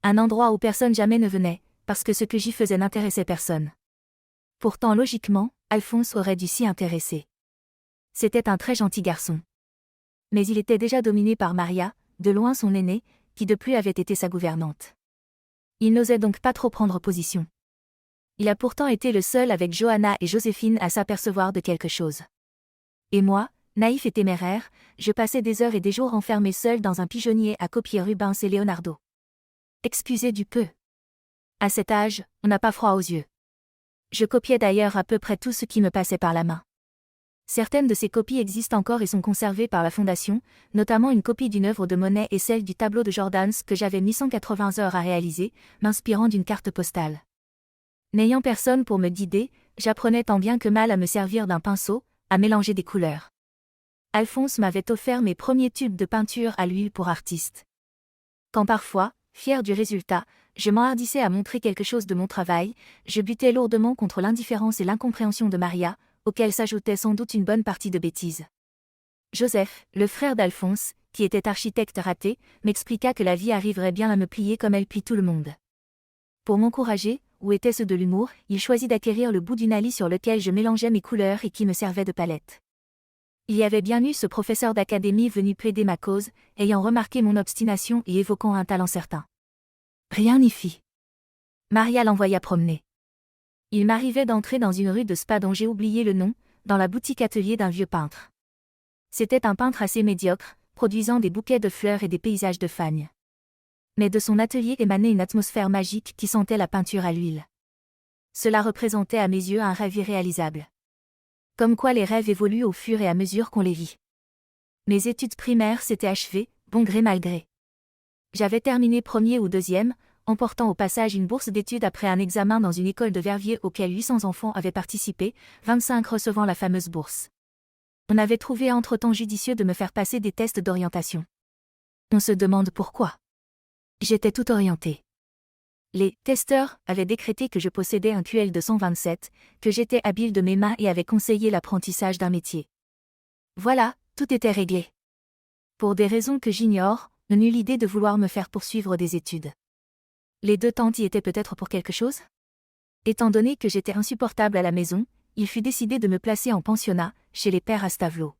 Un endroit où personne jamais ne venait, parce que ce que j'y faisais n'intéressait personne. Pourtant logiquement, Alphonse aurait dû s'y intéresser. C'était un très gentil garçon. Mais il était déjà dominé par Maria, de loin son aînée, qui depuis avait été sa gouvernante. Il n'osait donc pas trop prendre position. Il a pourtant été le seul avec Johanna et Joséphine à s'apercevoir de quelque chose. Et moi, naïf et téméraire, je passais des heures et des jours enfermé seul dans un pigeonnier à copier Rubens et Leonardo. Excusez du peu. À cet âge, on n'a pas froid aux yeux. Je copiais d'ailleurs à peu près tout ce qui me passait par la main. Certaines de ces copies existent encore et sont conservées par la Fondation, notamment une copie d'une œuvre de Monet et celle du tableau de Jordaens que j'avais mis 180 heures à réaliser, m'inspirant d'une carte postale. N'ayant personne pour me guider, j'apprenais tant bien que mal à me servir d'un pinceau, à mélanger des couleurs. Alphonse m'avait offert mes premiers tubes de peinture à l'huile pour artiste. Quand parfois, fier du résultat, je m'enhardissais à montrer quelque chose de mon travail, je butais lourdement contre l'indifférence et l'incompréhension de Maria, auxquelles s'ajoutait sans doute une bonne partie de bêtises. Joseph, le frère d'Alphonse, qui était architecte raté, m'expliqua que la vie arriverait bien à me plier comme elle plie tout le monde. Pour m'encourager, où était ce de l'humour, il choisit d'acquérir le bout d'une allie sur lequel je mélangeais mes couleurs et qui me servait de palette. Il y avait bien eu ce professeur d'académie venu plaider ma cause, ayant remarqué mon obstination et évoquant un talent certain. Rien n'y fit. Maria l'envoya promener. Il m'arrivait d'entrer dans une rue de Spa dont j'ai oublié le nom, dans la boutique atelier d'un vieux peintre. C'était un peintre assez médiocre, produisant des bouquets de fleurs et des paysages de fagnes. Mais de son atelier émanait une atmosphère magique qui sentait la peinture à l'huile. Cela représentait à mes yeux un rêve irréalisable. Comme quoi les rêves évoluent au fur et à mesure qu'on les vit. Mes études primaires s'étaient achevées, bon gré mal gré. J'avais terminé premier ou deuxième, emportant au passage une bourse d'études après un examen dans une école de Verviers auquel 800 enfants avaient participé, 25 recevant la fameuse bourse. On avait trouvé entre-temps judicieux de me faire passer des tests d'orientation. On se demande pourquoi. J'étais tout orientée. Les testeurs avaient décrété que je possédais un QL de 127, que j'étais habile de mes mains et avaient conseillé l'apprentissage d'un métier. Voilà, tout était réglé. Pour des raisons que j'ignore, on eut l'idée de vouloir me faire poursuivre des études. Les deux tantes y étaient peut-être pour quelque chose ? Étant donné que j'étais insupportable à la maison, il fut décidé de me placer en pensionnat, chez les pères à Stavelot.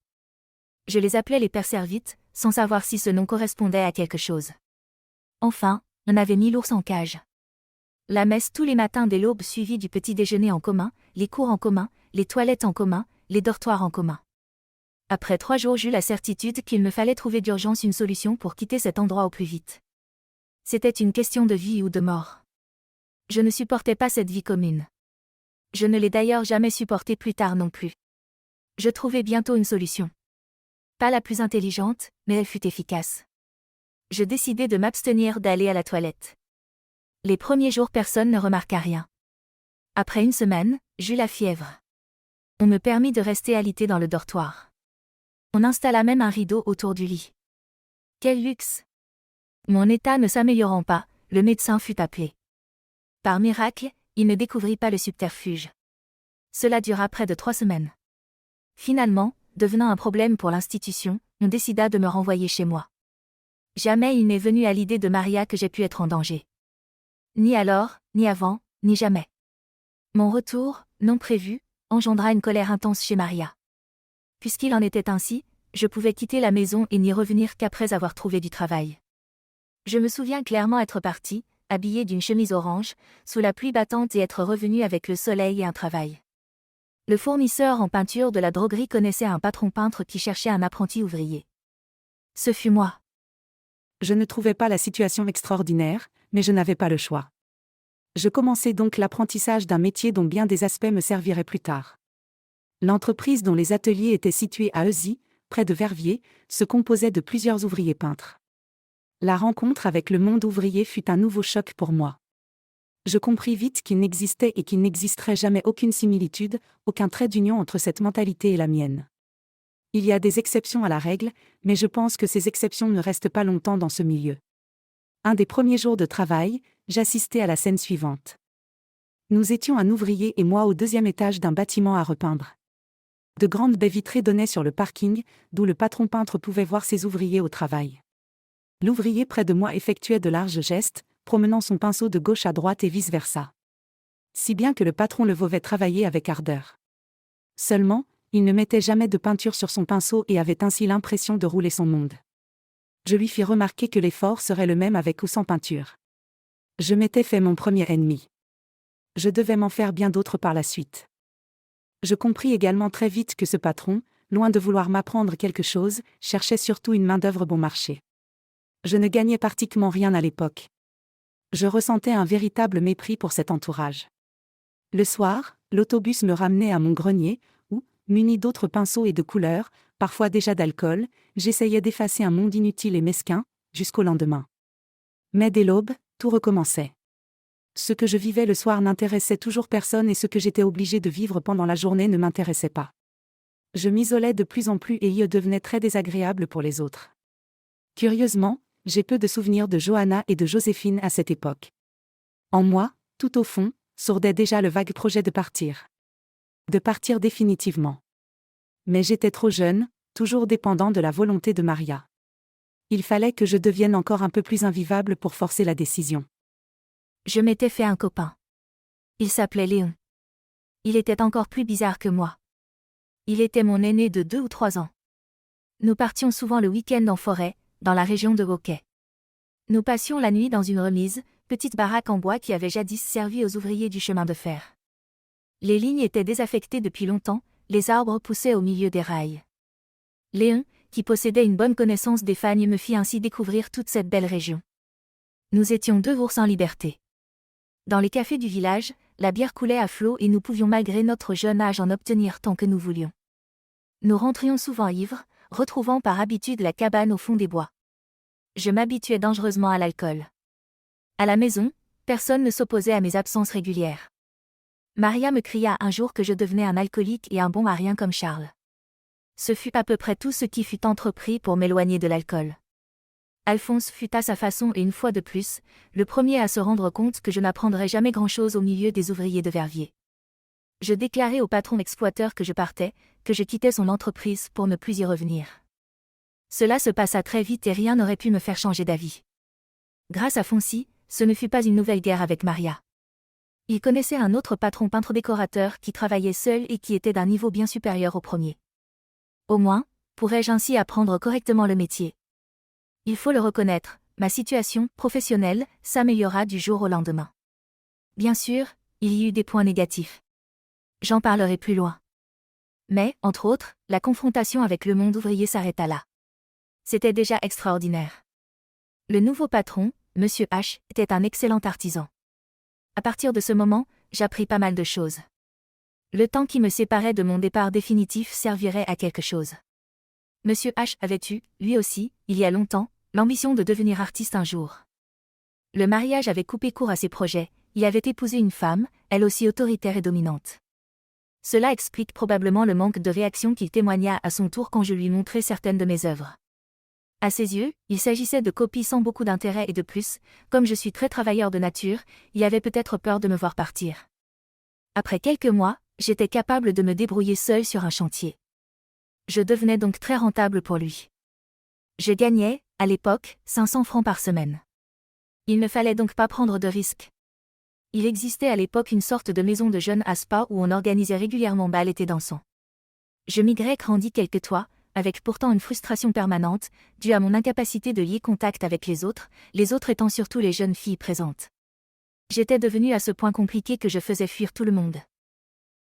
Je les appelais les pères Servites, sans savoir si ce nom correspondait à quelque chose. Enfin, on avait mis l'ours en cage. La messe tous les matins dès l'aube suivie du petit déjeuner en commun, les cours en commun, les toilettes en commun, les dortoirs en commun. Après 3 jours j'eus la certitude qu'il me fallait trouver d'urgence une solution pour quitter cet endroit au plus vite. C'était une question de vie ou de mort. Je ne supportais pas cette vie commune. Je ne l'ai d'ailleurs jamais supportée plus tard non plus. Je trouvai bientôt une solution. Pas la plus intelligente, mais elle fut efficace. Je décidai de m'abstenir d'aller à la toilette. Les premiers jours personne ne remarqua rien. Après une semaine, j'eus la fièvre. On me permit de rester alité dans le dortoir. On installa même un rideau autour du lit. Quel luxe! Mon état ne s'améliorant pas, le médecin fut appelé. Par miracle, il ne découvrit pas le subterfuge. Cela dura près de 3 semaines. Finalement, devenant un problème pour l'institution, on décida de me renvoyer chez moi. Jamais il n'est venu à l'idée de Maria que j'ai pu être en danger. Ni alors, ni avant, ni jamais. Mon retour, non prévu, engendra une colère intense chez Maria. Puisqu'il en était ainsi, je pouvais quitter la maison et n'y revenir qu'après avoir trouvé du travail. Je me souviens clairement être partie, habillée d'une chemise orange, sous la pluie battante et être revenue avec le soleil et un travail. Le fournisseur en peinture de la droguerie connaissait un patron peintre qui cherchait un apprenti ouvrier. Ce fut moi. Je ne trouvais pas la situation extraordinaire, mais je n'avais pas le choix. Je commençai donc l'apprentissage d'un métier dont bien des aspects me serviraient plus tard. L'entreprise dont les ateliers étaient situés à Heuzy, près de Verviers, se composait de plusieurs ouvriers peintres. La rencontre avec le monde ouvrier fut un nouveau choc pour moi. Je compris vite qu'il n'existait et qu'il n'existerait jamais aucune similitude, aucun trait d'union entre cette mentalité et la mienne. Il y a des exceptions à la règle, mais je pense que ces exceptions ne restent pas longtemps dans ce milieu. Un des premiers jours de travail, j'assistais à la scène suivante. Nous étions un ouvrier et moi au 2e étage d'un bâtiment à repeindre. De grandes baies vitrées donnaient sur le parking, d'où le patron peintre pouvait voir ses ouvriers au travail. L'ouvrier près de moi effectuait de larges gestes, promenant son pinceau de gauche à droite et vice-versa. Si bien que le patron le voyait travailler avec ardeur. Seulement, il ne mettait jamais de peinture sur son pinceau et avait ainsi l'impression de rouler son monde. Je lui fis remarquer que l'effort serait le même avec ou sans peinture. Je m'étais fait mon premier ennemi. Je devais m'en faire bien d'autres par la suite. Je compris également très vite que ce patron, loin de vouloir m'apprendre quelque chose, cherchait surtout une main-d'œuvre bon marché. Je ne gagnais pratiquement rien à l'époque. Je ressentais un véritable mépris pour cet entourage. Le soir, l'autobus me ramenait à mon grenier, où, muni d'autres pinceaux et de couleurs, parfois déjà d'alcool, j'essayais d'effacer un monde inutile et mesquin, jusqu'au lendemain. Mais dès l'aube, tout recommençait. Ce que je vivais le soir n'intéressait toujours personne et ce que j'étais obligé de vivre pendant la journée ne m'intéressait pas. Je m'isolais de plus en plus et y devenais très désagréable pour les autres. Curieusement, j'ai peu de souvenirs de Johanna et de Joséphine à cette époque. En moi, tout au fond, sourdait déjà le vague projet de partir. De partir définitivement. Mais j'étais trop jeune, toujours dépendant de la volonté de Maria. Il fallait que je devienne encore un peu plus invivable pour forcer la décision. Je m'étais fait un copain. Il s'appelait Léon. Il était encore plus bizarre que moi. Il était mon aîné de 2 ou 3 ans. Nous partions souvent le week-end en forêt, dans la région de Hockey. Nous passions la nuit dans une remise, petite baraque en bois qui avait jadis servi aux ouvriers du chemin de fer. Les lignes étaient désaffectées depuis longtemps, les arbres poussaient au milieu des rails. Léon, qui possédait une bonne connaissance des fagnes, me fit ainsi découvrir toute cette belle région. Nous étions 2 ours en liberté. Dans les cafés du village, la bière coulait à flot et nous pouvions malgré notre jeune âge en obtenir tant que nous voulions. Nous rentrions souvent ivres, retrouvant par habitude la cabane au fond des bois. Je m'habituais dangereusement à l'alcool. À la maison, personne ne s'opposait à mes absences régulières. Maria me cria un jour que je devenais un alcoolique et un bon à rien comme Charles. Ce fut à peu près tout ce qui fut entrepris pour m'éloigner de l'alcool. Alphonse fut à sa façon et une fois de plus, le premier à se rendre compte que je n'apprendrais jamais grand-chose au milieu des ouvriers de Verviers. Je déclarai au patron exploiteur que je partais, que je quittais son entreprise pour ne plus y revenir. Cela se passa très vite et rien n'aurait pu me faire changer d'avis. Grâce à Foncy, ce ne fut pas une nouvelle guerre avec Maria. Il connaissait un autre patron peintre-décorateur qui travaillait seul et qui était d'un niveau bien supérieur au premier. Au moins, pourrais-je ainsi apprendre correctement le métier. Il faut le reconnaître, ma situation professionnelle s'améliora du jour au lendemain. Bien sûr, il y eut des points négatifs. J'en parlerai plus loin. Mais, entre autres, la confrontation avec le monde ouvrier s'arrêta là. C'était déjà extraordinaire. Le nouveau patron, Monsieur H, était un excellent artisan. À partir de ce moment, j'appris pas mal de choses. Le temps qui me séparait de mon départ définitif servirait à quelque chose. Monsieur H avait eu, lui aussi, il y a longtemps, l'ambition de devenir artiste un jour. Le mariage avait coupé court à ses projets, il avait épousé une femme, elle aussi autoritaire et dominante. Cela explique probablement le manque de réaction qu'il témoigna à son tour quand je lui montrai certaines de mes œuvres. À ses yeux, il s'agissait de copies sans beaucoup d'intérêt et de plus, comme je suis très travailleur de nature, il avait peut-être peur de me voir partir. Après quelques mois, j'étais capable de me débrouiller seul sur un chantier. Je devenais donc très rentable pour lui. Je gagnais, à l'époque, 500 francs par semaine. Il ne fallait donc pas prendre de risques. Il existait à l'époque une sorte de maison de jeunes à Spa où on organisait régulièrement bal et dansants. Je migrais grandis quelques toits, avec pourtant une frustration permanente, due à mon incapacité de lier contact avec les autres étant surtout les jeunes filles présentes. J'étais devenue à ce point compliqué que je faisais fuir tout le monde.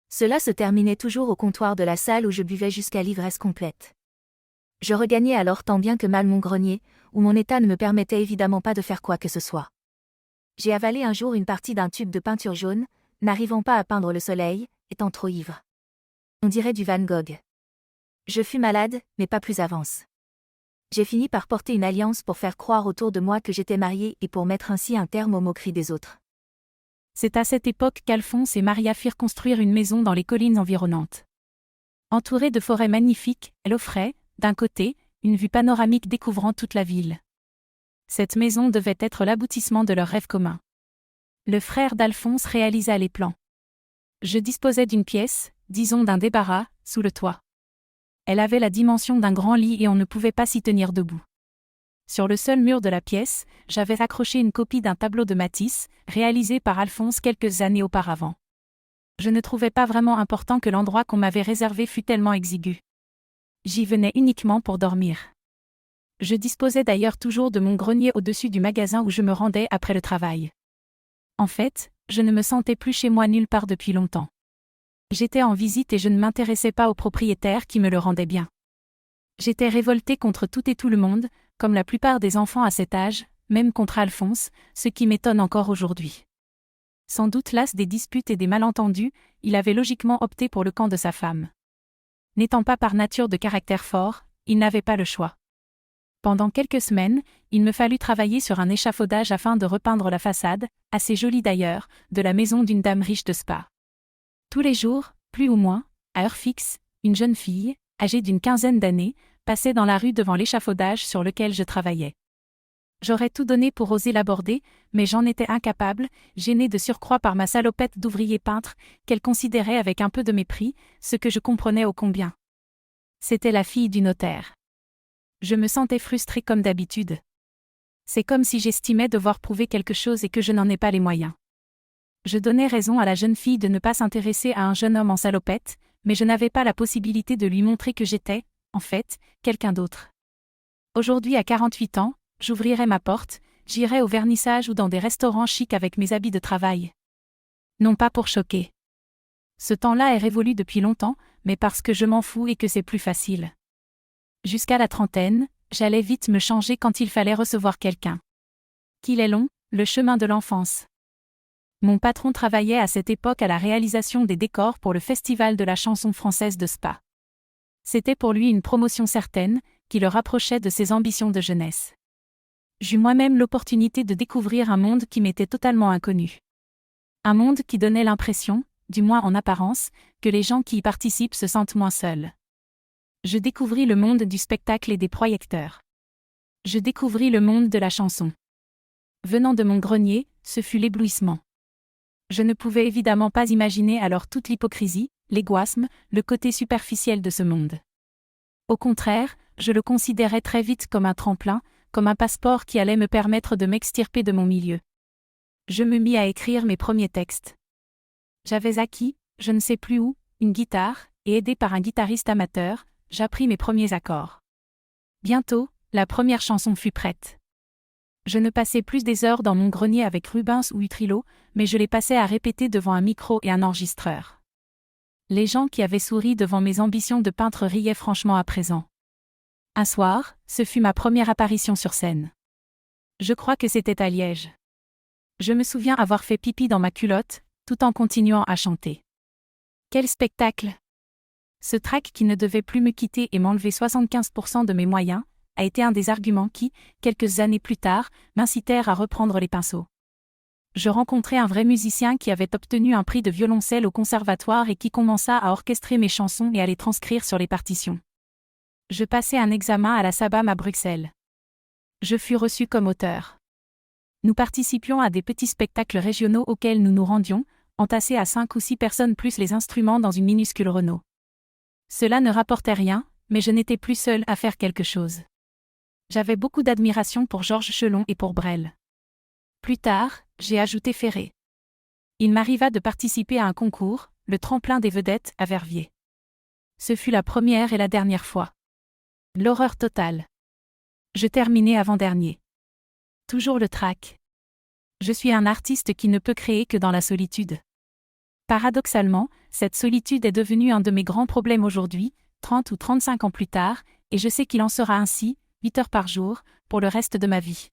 Cela se terminait toujours au comptoir de la salle où je buvais jusqu'à l'ivresse complète. Je regagnais alors tant bien que mal mon grenier, où mon état ne me permettait évidemment pas de faire quoi que ce soit. J'ai avalé un jour une partie d'un tube de peinture jaune, n'arrivant pas à peindre le soleil, étant trop ivre. On dirait du Van Gogh. Je fus malade, mais pas plus avance. J'ai fini par porter une alliance pour faire croire autour de moi que j'étais mariée et pour mettre ainsi un terme aux moqueries des autres. C'est à cette époque qu'Alphonse et Maria firent construire une maison dans les collines environnantes. Entourée de forêts magnifiques, elle offrait, d'un côté, une vue panoramique découvrant toute la ville. Cette maison devait être l'aboutissement de leur rêve commun. Le frère d'Alphonse réalisa les plans. Je disposais d'une pièce, disons d'un débarras, sous le toit. Elle avait la dimension d'un grand lit et on ne pouvait pas s'y tenir debout. Sur le seul mur de la pièce, j'avais accroché une copie d'un tableau de Matisse, réalisé par Alphonse quelques années auparavant. Je ne trouvais pas vraiment important que l'endroit qu'on m'avait réservé fût tellement exigu. J'y venais uniquement pour dormir. Je disposais d'ailleurs toujours de mon grenier au-dessus du magasin où je me rendais après le travail. En fait, je ne me sentais plus chez moi nulle part depuis longtemps. J'étais en visite et je ne m'intéressais pas au propriétaire qui me le rendait bien. J'étais révoltée contre tout et tout le monde, comme la plupart des enfants à cet âge, même contre Alphonse, ce qui m'étonne encore aujourd'hui. Sans doute las des disputes et des malentendus, il avait logiquement opté pour le camp de sa femme. N'étant pas par nature de caractère fort, il n'avait pas le choix. Pendant quelques semaines, il me fallut travailler sur un échafaudage afin de repeindre la façade, assez jolie d'ailleurs, de la maison d'une dame riche de Spa. Tous les jours, plus ou moins, à heure fixe, une jeune fille, âgée d'une quinzaine d'années, passait dans la rue devant l'échafaudage sur lequel je travaillais. J'aurais tout donné pour oser l'aborder, mais j'en étais incapable, gênée de surcroît par ma salopette d'ouvrier peintre, qu'elle considérait avec un peu de mépris, ce que je comprenais ô combien. C'était la fille du notaire. Je me sentais frustrée comme d'habitude. C'est comme si j'estimais devoir prouver quelque chose et que je n'en ai pas les moyens. Je donnais raison à la jeune fille de ne pas s'intéresser à un jeune homme en salopette, mais je n'avais pas la possibilité de lui montrer que j'étais, en fait, quelqu'un d'autre. Aujourd'hui à 48 ans, j'ouvrirai ma porte, j'irai au vernissage ou dans des restaurants chics avec mes habits de travail. Non pas pour choquer. Ce temps-là est révolu depuis longtemps, mais parce que je m'en fous et que c'est plus facile. Jusqu'à la trentaine, j'allais vite me changer quand il fallait recevoir quelqu'un. Qu'il est long, le chemin de l'enfance. Mon patron travaillait à cette époque à la réalisation des décors pour le Festival de la chanson française de Spa. C'était pour lui une promotion certaine, qui le rapprochait de ses ambitions de jeunesse. J'eus moi-même l'opportunité de découvrir un monde qui m'était totalement inconnu. Un monde qui donnait l'impression, du moins en apparence, que les gens qui y participent se sentent moins seuls. Je découvris le monde du spectacle et des projecteurs. Je découvris le monde de la chanson. Venant de mon grenier, ce fut l'éblouissement. Je ne pouvais évidemment pas imaginer alors toute l'hypocrisie, l'égoïsme, le côté superficiel de ce monde. Au contraire, je le considérais très vite comme un tremplin, comme un passeport qui allait me permettre de m'extirper de mon milieu. Je me mis à écrire mes premiers textes. J'avais acquis, je ne sais plus où, une guitare, et aidé par un guitariste amateur, j'appris mes premiers accords. Bientôt, la première chanson fut prête. Je ne passais plus des heures dans mon grenier avec Rubens ou Utrillo, mais je les passais à répéter devant un micro et un enregistreur. Les gens qui avaient souri devant mes ambitions de peintre riaient franchement à présent. Un soir, ce fut ma première apparition sur scène. Je crois que c'était à Liège. Je me souviens avoir fait pipi dans ma culotte, tout en continuant à chanter. Quel spectacle! Ce trac qui ne devait plus me quitter et m'enlever 75% de mes moyens, a été un des arguments qui, quelques années plus tard, m'incitèrent à reprendre les pinceaux. Je rencontrai un vrai musicien qui avait obtenu un prix de violoncelle au conservatoire et qui commença à orchestrer mes chansons et à les transcrire sur les partitions. Je passai un examen à la SABAM à Bruxelles. Je fus reçu comme auteur. Nous participions à des petits spectacles régionaux auxquels nous nous rendions, entassés à 5 ou 6 personnes plus les instruments dans une minuscule Renault. Cela ne rapportait rien, mais je n'étais plus seule à faire quelque chose. J'avais beaucoup d'admiration pour Georges Chelon et pour Brel. Plus tard, j'ai ajouté Ferré. Il m'arriva de participer à un concours, le tremplin des vedettes, à Verviers. Ce fut la première et la dernière fois. L'horreur totale. Je terminai avant-dernier. Toujours le trac. Je suis un artiste qui ne peut créer que dans la solitude. Paradoxalement, cette solitude est devenue un de mes grands problèmes aujourd'hui, 30 ou 35 ans plus tard, et je sais qu'il en sera ainsi, 8 heures par jour, pour le reste de ma vie.